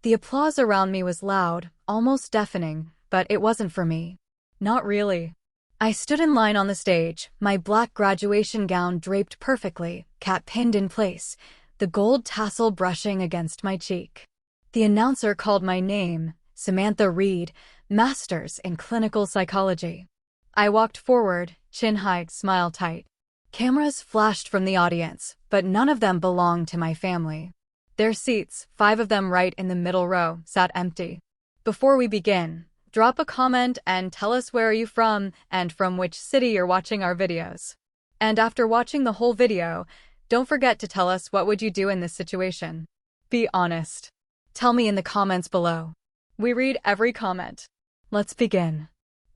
The applause around me was loud, almost deafening, but it wasn't for me. Not really. I stood in line on the stage, my black graduation gown draped perfectly, cap pinned in place, the gold tassel brushing against my cheek. The announcer called my name, Samantha Reed, Masters in Clinical Psychology. I walked forward, chin high, smile tight. Cameras flashed from the audience, but none of them belonged to my family. Their seats, 5 of them right in the middle row, sat empty. Before we begin, drop a comment and tell us where are you from and from which city you're watching our videos. And after watching the whole video, don't forget to tell us what would you do in this situation. Be honest. Tell me in the comments below. We read every comment. Let's begin.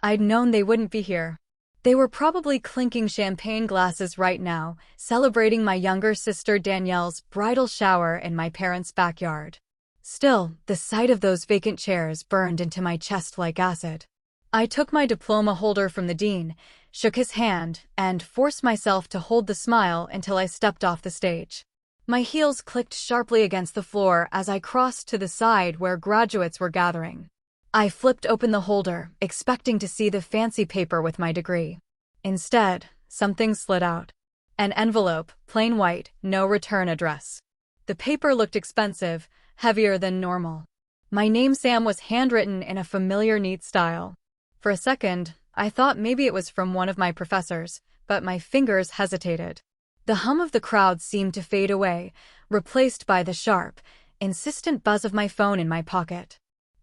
I'd known they wouldn't be here. They were probably clinking champagne glasses right now, celebrating my younger sister Danielle's bridal shower in my parents' backyard. Still, the sight of those vacant chairs burned into my chest like acid. I took my diploma holder from the dean, shook his hand, and forced myself to hold the smile until I stepped off the stage. My heels clicked sharply against the floor as I crossed to the side where graduates were gathering. I flipped open the holder, expecting to see the fancy paper with my degree. Instead, something slid out. An envelope, plain white, no return address. The paper looked expensive, heavier than normal. My name Sam was handwritten in a familiar neat style. For a second, I thought maybe it was from one of my professors, but my fingers hesitated. The hum of the crowd seemed to fade away, replaced by the sharp, insistent buzz of my phone in my pocket.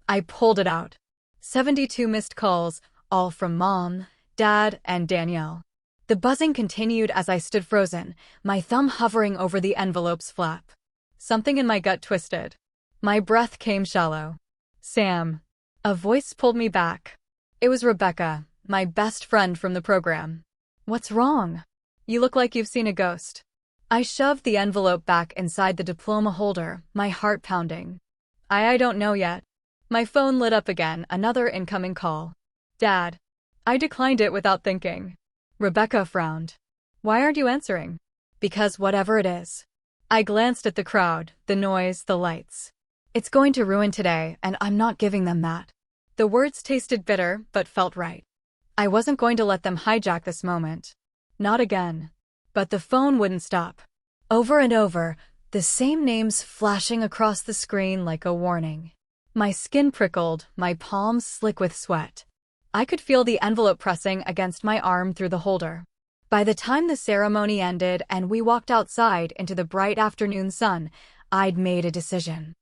I pulled it out. 72 missed calls, all from Mom, Dad, and Danielle. The buzzing continued as I stood frozen, my thumb hovering over the envelope's flap. Something in my gut twisted. My breath came shallow. Sam. A voice pulled me back. It was Rebecca, my best friend from the program. What's wrong? You look like you've seen a ghost. I shoved the envelope back inside the diploma holder, my heart pounding. I don't know yet. My phone lit up again, another incoming call. Dad. I declined it without thinking. Rebecca frowned. Why aren't you answering? Because whatever it is. I glanced at the crowd, the noise, the lights. It's going to ruin today, and I'm not giving them that. The words tasted bitter, but felt right. I wasn't going to let them hijack this moment. Not again. But the phone wouldn't stop. Over and over, the same names flashing across the screen like a warning. My skin prickled, my palms slick with sweat. I could feel the envelope pressing against my arm through the holder. By the time the ceremony ended and we walked outside into the bright afternoon sun, I'd made a decision.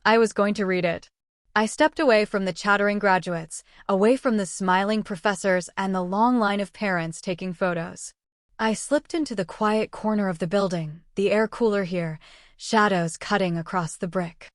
I was going to read it. I stepped away from the chattering graduates, away from the smiling professors and the long line of parents taking photos. I slipped into the quiet corner of the building, the air cooler here, shadows cutting across the brick.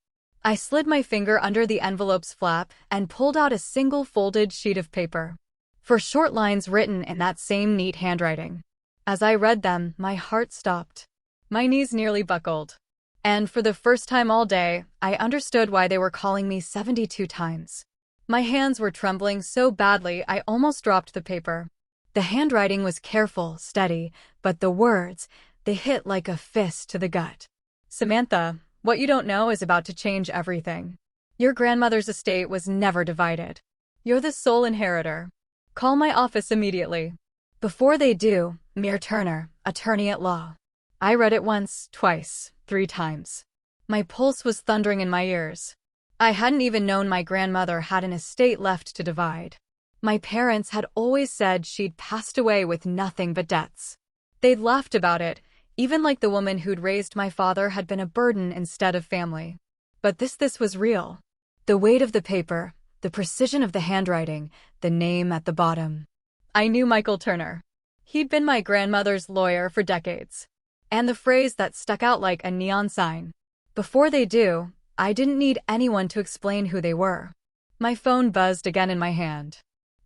I slid my finger under the envelope's flap and pulled out a single folded sheet of paper. 4 short lines written in that same neat handwriting. As I read them, my heart stopped. My knees nearly buckled. And for the first time all day, I understood why they were calling me 72 times. My hands were trembling so badly I almost dropped the paper. The handwriting was careful, steady, but the words, they hit like a fist to the gut. Samantha, what you don't know is about to change everything. Your grandmother's estate was never divided. You're the sole inheritor. Call my office immediately. Before they do, Mir Turner, attorney at law. I read it once, twice, 3 times. My pulse was thundering in my ears. I hadn't even known my grandmother had an estate left to divide. My parents had always said she'd passed away with nothing but debts. They'd laughed about it, even like the woman who'd raised my father had been a burden instead of family. But this was real. The weight of the paper, the precision of the handwriting, the name at the bottom. I knew Michael Turner. He'd been my grandmother's lawyer for decades. And the phrase that stuck out like a neon sign. Before they do, I didn't need anyone to explain who they were. My phone buzzed again in my hand.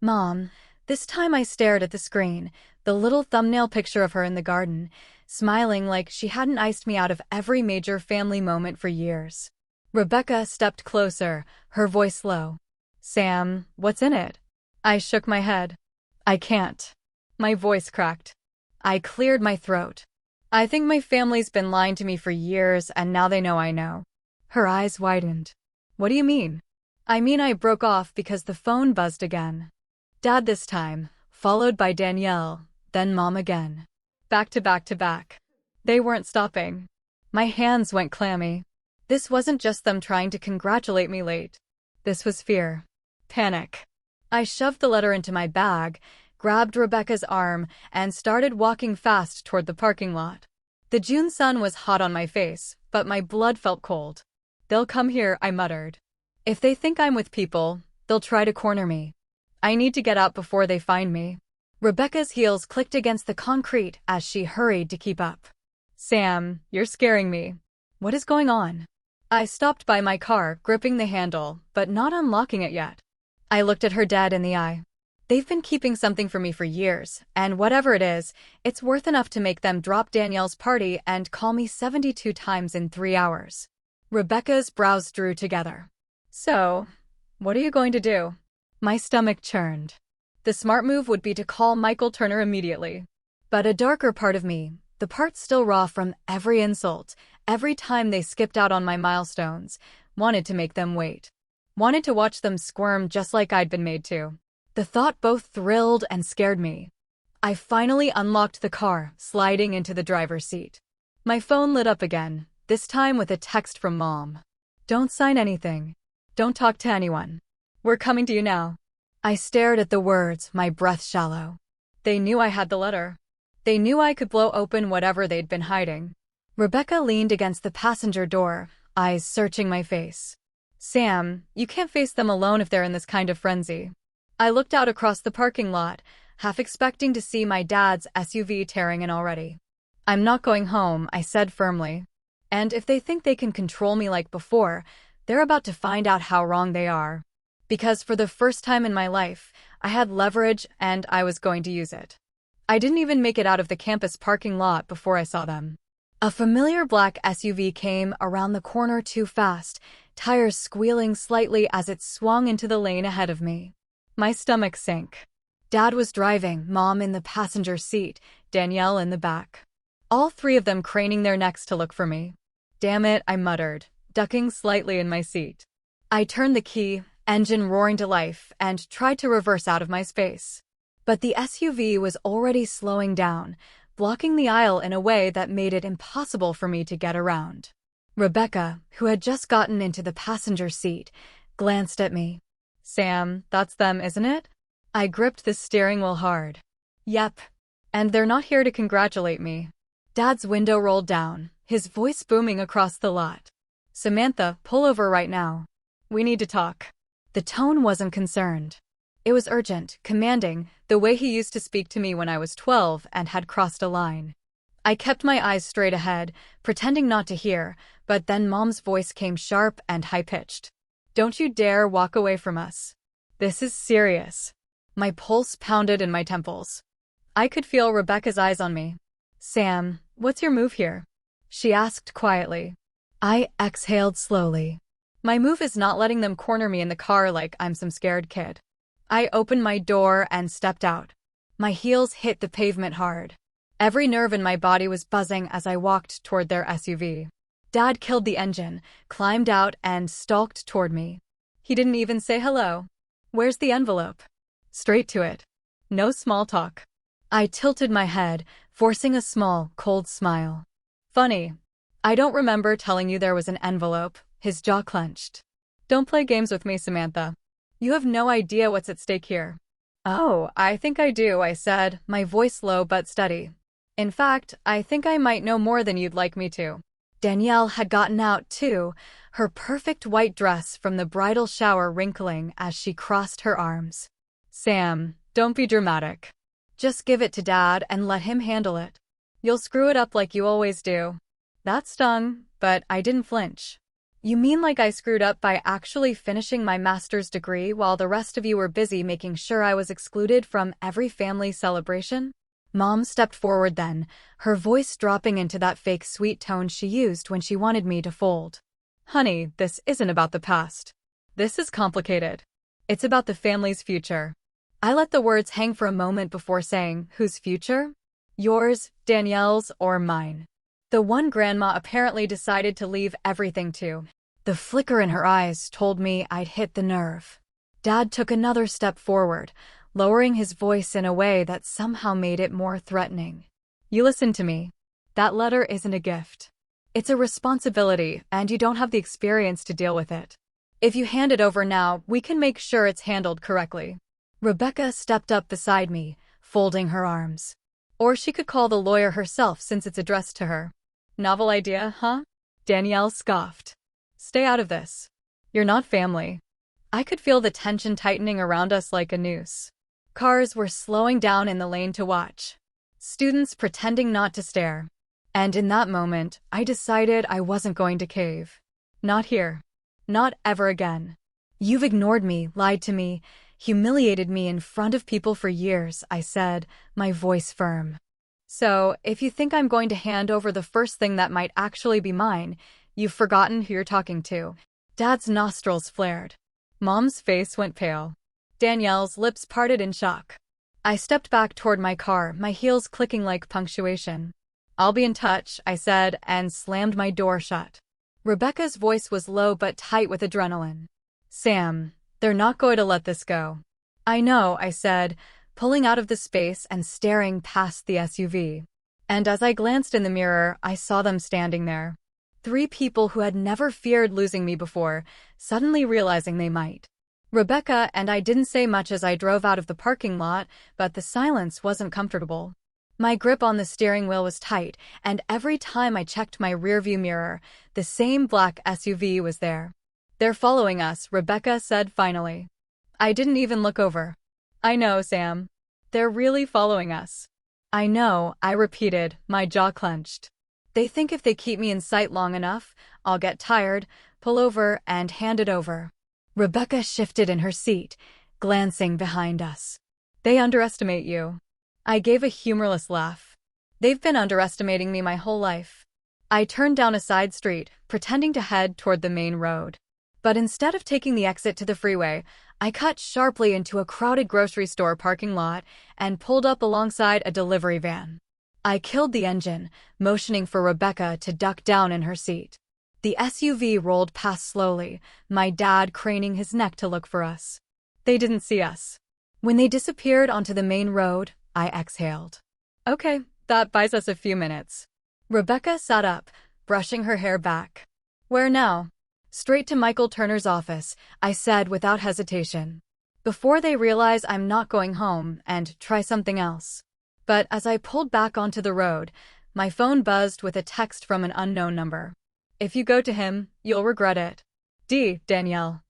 Mom. This time I stared at the screen, the little thumbnail picture of her in the garden, smiling like she hadn't iced me out of every major family moment for years. Rebecca stepped closer, her voice low. Sam, what's in it? I shook my head. I can't. My voice cracked. I cleared my throat. I think my family's been lying to me for years and now they know I know. Her eyes widened. What do you mean? I mean I broke off because the phone buzzed again. Dad this time, followed by Danielle, then Mom again. Back to back to back. They weren't stopping. My hands went clammy. This wasn't just them trying to congratulate me late. This was fear. Panic. I shoved the letter into my bag, grabbed Rebecca's arm, and started walking fast toward the parking lot. The June sun was hot on my face, but my blood felt cold. They'll come here, I muttered. If they think I'm with people, they'll try to corner me. I need to get out before they find me. Rebecca's heels clicked against the concrete as she hurried to keep up. Sam, you're scaring me. What is going on? I stopped by my car, gripping the handle, but not unlocking it yet. I looked at her dead in the eye. They've been keeping something from me for years, and whatever it is, it's worth enough to make them drop Danielle's party and call me 72 times in 3 hours. Rebecca's brows drew together. So, what are you going to do? My stomach churned. The smart move would be to call Michael Turner immediately. But a darker part of me, the part still raw from every insult, every time they skipped out on my milestones, wanted to make them wait. Wanted to watch them squirm just like I'd been made to. The thought both thrilled and scared me. I finally unlocked the car, sliding into the driver's seat. My phone lit up again, this time with a text from Mom. Don't sign anything. Don't talk to anyone. We're coming to you now. I stared at the words, my breath shallow. They knew I had the letter. They knew I could blow open whatever they'd been hiding. Rebecca leaned against the passenger door, eyes searching my face. Sam, you can't face them alone if they're in this kind of frenzy. I looked out across the parking lot, half expecting to see my dad's SUV tearing in already. I'm not going home, I said firmly. And if they think they can control me like before, they're about to find out how wrong they are. Because for the first time in my life, I had leverage and I was going to use it. I didn't even make it out of the campus parking lot before I saw them. A familiar black SUV came around the corner too fast, tires squealing slightly as it swung into the lane ahead of me. My stomach sank. Dad was driving, Mom in the passenger seat, Danielle in the back. All three of them craning their necks to look for me. Damn it, I muttered, ducking slightly in my seat. I turned the key, engine roaring to life, and tried to reverse out of my space. But the SUV was already slowing down, blocking the aisle in a way that made it impossible for me to get around. Rebecca, who had just gotten into the passenger seat, glanced at me. Sam, that's them, isn't it? I gripped the steering wheel hard. Yep. And they're not here to congratulate me. Dad's window rolled down, his voice booming across the lot. Samantha, pull over right now. We need to talk. The tone wasn't concerned. It was urgent, commanding, the way he used to speak to me when I was 12 and had crossed a line. I kept my eyes straight ahead, pretending not to hear, but then Mom's voice came sharp and high-pitched. Don't you dare walk away from us. This is serious. My pulse pounded in my temples. I could feel Rebecca's eyes on me. Sam, what's your move here? She asked quietly. I exhaled slowly. My move is not letting them corner me in the car like I'm some scared kid. I opened my door and stepped out. My heels hit the pavement hard. Every nerve in my body was buzzing as I walked toward their SUV. Dad killed the engine, climbed out, and stalked toward me. He didn't even say hello. Where's the envelope? Straight to it. No small talk. I tilted my head, forcing a small, cold smile. Funny. I don't remember telling you there was an envelope. His jaw clenched. Don't play games with me, Samantha. You have no idea what's at stake here. Oh, I think I do, I said, my voice low but steady. In fact, I think I might know more than you'd like me to. Danielle had gotten out too, her perfect white dress from the bridal shower wrinkling as she crossed her arms. Sam, don't be dramatic. Just give it to Dad and let him handle it. You'll screw it up like you always do. That stung, but I didn't flinch. You mean like I screwed up by actually finishing my master's degree while the rest of you were busy making sure I was excluded from every family celebration? Mom stepped forward then, her voice dropping into that fake sweet tone she used when she wanted me to fold. Honey, this isn't about the past. This is complicated. It's about the family's future. I let the words hang for a moment before saying, whose future? Yours, Danielle's, or mine? The one Grandma apparently decided to leave everything to. The flicker in her eyes told me I'd hit the nerve. Dad took another step forward, lowering his voice in a way that somehow made it more threatening. You listen to me. That letter isn't a gift. It's a responsibility, and you don't have the experience to deal with it. If you hand it over now, we can make sure it's handled correctly. Rebecca stepped up beside me, folding her arms. Or she could call the lawyer herself since it's addressed to her. Novel idea, huh? Danielle scoffed. Stay out of this. You're not family. I could feel the tension tightening around us like a noose. Cars were slowing down in the lane to watch. Students pretending not to stare. And in that moment, I decided I wasn't going to cave. Not here. Not ever again. You've ignored me, lied to me, humiliated me in front of people for years, I said, my voice firm. So, if you think I'm going to hand over the first thing that might actually be mine, you've forgotten who you're talking to. Dad's nostrils flared. Mom's face went pale. Danielle's lips parted in shock. I stepped back toward my car, my heels clicking like punctuation. I'll be in touch, I said, and slammed my door shut. Rebecca's voice was low but tight with adrenaline. Sam, they're not going to let this go. I know, I said, pulling out of the space and staring past the SUV. And as I glanced in the mirror, I saw them standing there. 3 people who had never feared losing me before, suddenly realizing they might. Rebecca and I didn't say much as I drove out of the parking lot, but the silence wasn't comfortable. My grip on the steering wheel was tight, and every time I checked my rearview mirror, the same black SUV was there. They're following us, Rebecca said finally. I didn't even look over. I know, Sam. They're really following us. I know, I repeated, my jaw clenched. They think if they keep me in sight long enough, I'll get tired, pull over, and hand it over. Rebecca shifted in her seat, glancing behind us. They underestimate you. I gave a humorless laugh. They've been underestimating me my whole life. I turned down a side street, pretending to head toward the main road. But instead of taking the exit to the freeway, I cut sharply into a crowded grocery store parking lot and pulled up alongside a delivery van. I killed the engine, motioning for Rebecca to duck down in her seat. The SUV rolled past slowly, my dad craning his neck to look for us. They didn't see us. When they disappeared onto the main road, I exhaled. Okay, that buys us a few minutes. Rebecca sat up, brushing her hair back. Where now? Straight to Michael Turner's office, I said without hesitation. Before they realize I'm not going home and try something else. But as I pulled back onto the road, my phone buzzed with a text from an unknown number. If you go to him, you'll regret it. Danielle.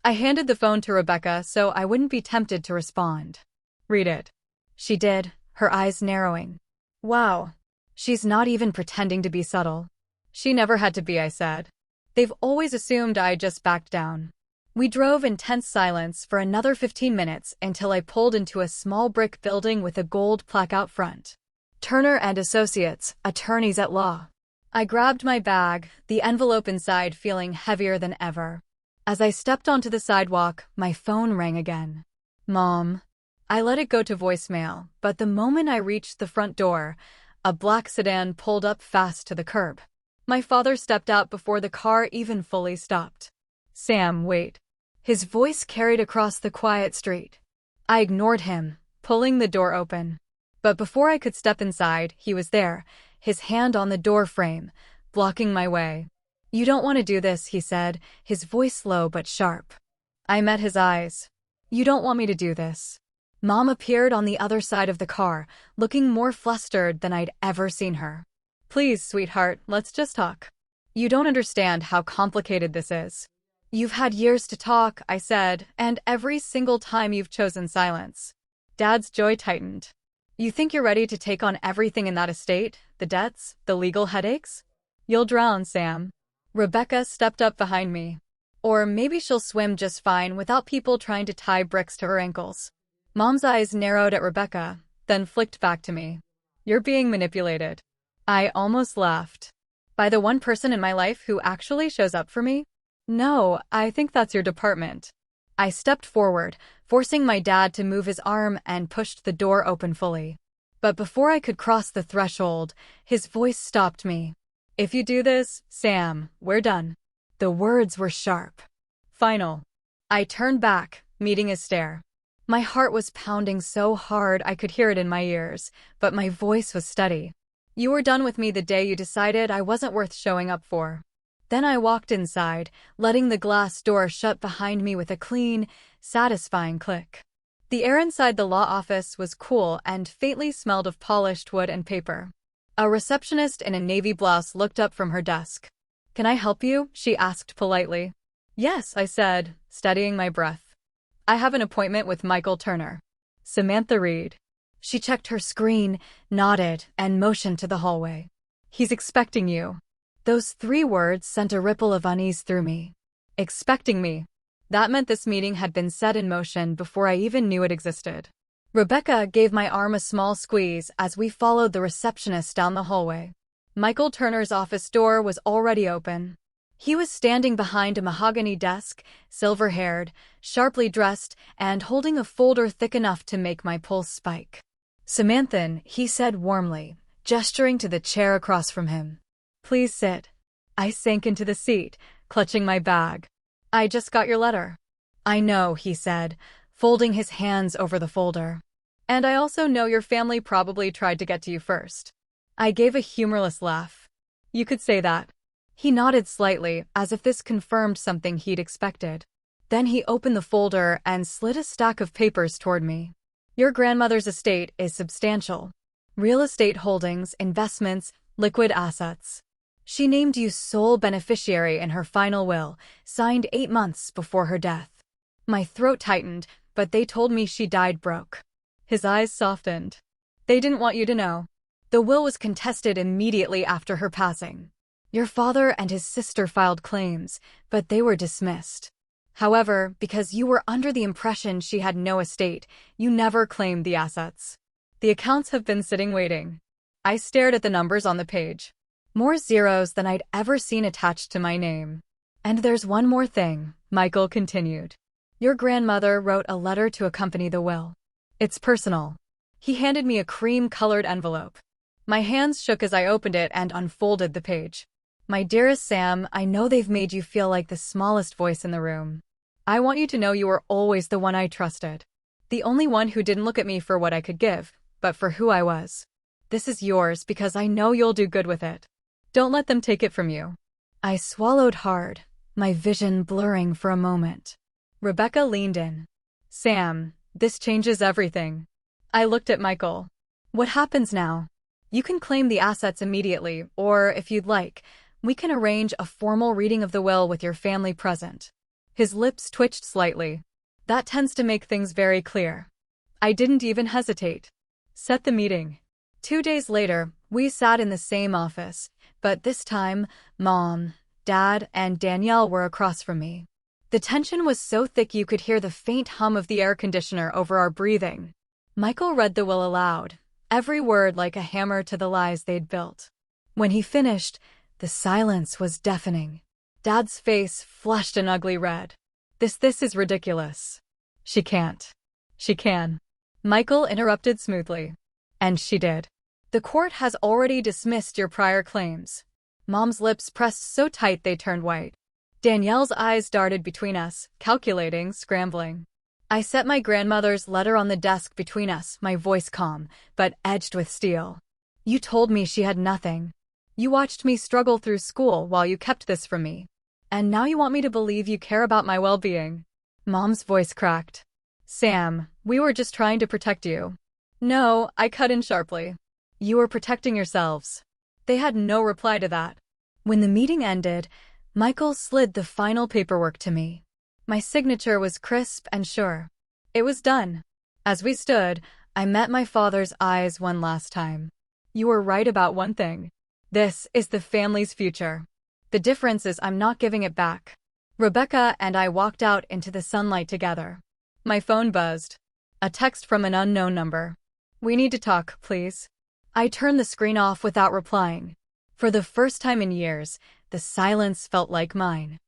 I handed the phone to Rebecca so I wouldn't be tempted to respond. Read it. She did, her eyes narrowing. Wow. She's not even pretending to be subtle. She never had to be, I said. They've always assumed I just backed down. We drove in tense silence for another 15 minutes until I pulled into a small brick building with a gold plaque out front. Turner and Associates, attorneys at law. I grabbed my bag, the envelope inside feeling heavier than ever. As I stepped onto the sidewalk, my phone rang again. Mom. I let it go to voicemail, but the moment I reached the front door, a black sedan pulled up fast to the curb. My father stepped out before the car even fully stopped. Sam, wait. His voice carried across the quiet street. I ignored him, pulling the door open. But before I could step inside, he was there, his hand on the door frame, blocking my way. You don't want to do this, he said, his voice low but sharp. I met his eyes. You don't want me to do this. Mom appeared on the other side of the car, looking more flustered than I'd ever seen her. Please, sweetheart, let's just talk. You don't understand how complicated this is. You've had years to talk, I said, and every single time you've chosen silence. Dad's jaw tightened. You think you're ready to take on everything in that estate, the debts, the legal headaches? You'll drown, Sam. Rebecca stepped up behind me. Or maybe she'll swim just fine without people trying to tie bricks to her ankles. Mom's eyes narrowed at Rebecca, then flicked back to me. You're being manipulated. I almost laughed. By the one person in my life who actually shows up for me? No, I think that's your department. I stepped forward, forcing my dad to move his arm and pushed the door open fully. But before I could cross the threshold, his voice stopped me. If you do this, Sam, we're done. The words were sharp. Final. I turned back, meeting his stare. My heart was pounding so hard I could hear it in my ears, but my voice was steady. You were done with me the day you decided I wasn't worth showing up for. Then I walked inside, letting the glass door shut behind me with a clean, satisfying click. The air inside the law office was cool and faintly smelled of polished wood and paper. A receptionist in a navy blouse looked up from her desk. "Can I help you?" she asked politely. "Yes," I said, steadying my breath. "I have an appointment with Michael Turner." Samantha Reed. She checked her screen, nodded, and motioned to the hallway. "He's expecting you." Those 3 words sent a ripple of unease through me. Expecting me. That meant this meeting had been set in motion before I even knew it existed. Rebecca gave my arm a small squeeze as we followed the receptionist down the hallway. Michael Turner's office door was already open. He was standing behind a mahogany desk, silver-haired, sharply dressed, and holding a folder thick enough to make my pulse spike. "Samantha," he said warmly, gesturing to the chair across from him. "Please sit." I sank into the seat, clutching my bag. "I just got your letter." "I know," he said, folding his hands over the folder. "And I also know your family probably tried to get to you first." I gave a humorless laugh. "You could say that." He nodded slightly, as if this confirmed something he'd expected. Then he opened the folder and slid a stack of papers toward me. "Your grandmother's estate is substantial. Real estate holdings, investments, liquid assets. She named you sole beneficiary in her final will, signed 8 months before her death." My throat tightened, but they told me she died broke. His eyes softened. "They didn't want you to know. The will was contested immediately after her passing. Your father and his sister filed claims, but they were dismissed. However, because you were under the impression she had no estate, you never claimed the assets. The accounts have been sitting waiting." I stared at the numbers on the page. More zeros than I'd ever seen attached to my name. "And there's one more thing," Michael continued. "Your grandmother wrote a letter to accompany the will. It's personal." He handed me a cream-colored envelope. My hands shook as I opened it and unfolded the page. "My dearest Sam, I know they've made you feel like the smallest voice in the room. I want you to know you were always the one I trusted. The only one who didn't look at me for what I could give, but for who I was. This is yours because I know you'll do good with it. Don't let them take it from you." I swallowed hard, my vision blurring for a moment. Rebecca leaned in. "Sam, this changes everything." I looked at Michael. "What happens now?" "You can claim the assets immediately, or, if you'd like, we can arrange a formal reading of the will with your family present." His lips twitched slightly. "That tends to make things very clear." I didn't even hesitate. "Set the meeting." 2 days later, we sat in the same office, but this time, Mom, Dad, and Danielle were across from me. The tension was so thick you could hear the faint hum of the air conditioner over our breathing. Michael read the will aloud, every word like a hammer to the lies they'd built. When he finished, the silence was deafening. Dad's face flushed an ugly red. This is ridiculous." "She can't." "She can." Michael interrupted smoothly. "And she did. The court has already dismissed your prior claims." Mom's lips pressed so tight they turned white. Danielle's eyes darted between us, calculating, scrambling. I set my grandmother's letter on the desk between us, my voice calm, but edged with steel. "You told me she had nothing. You watched me struggle through school while you kept this from me. And now you want me to believe you care about my well-being." Mom's voice cracked. "Sam, we were just trying to protect you." "No," I cut in sharply. "You were protecting yourselves." They had no reply to that. When the meeting ended, Michael slid the final paperwork to me. My signature was crisp and sure. It was done. As we stood, I met my father's eyes one last time. "You were right about one thing. This is the family's future. The difference is I'm not giving it back." Rebecca and I walked out into the sunlight together. My phone buzzed. A text from an unknown number. "We need to talk, please." I turned the screen off without replying. For the first time in years, the silence felt like mine.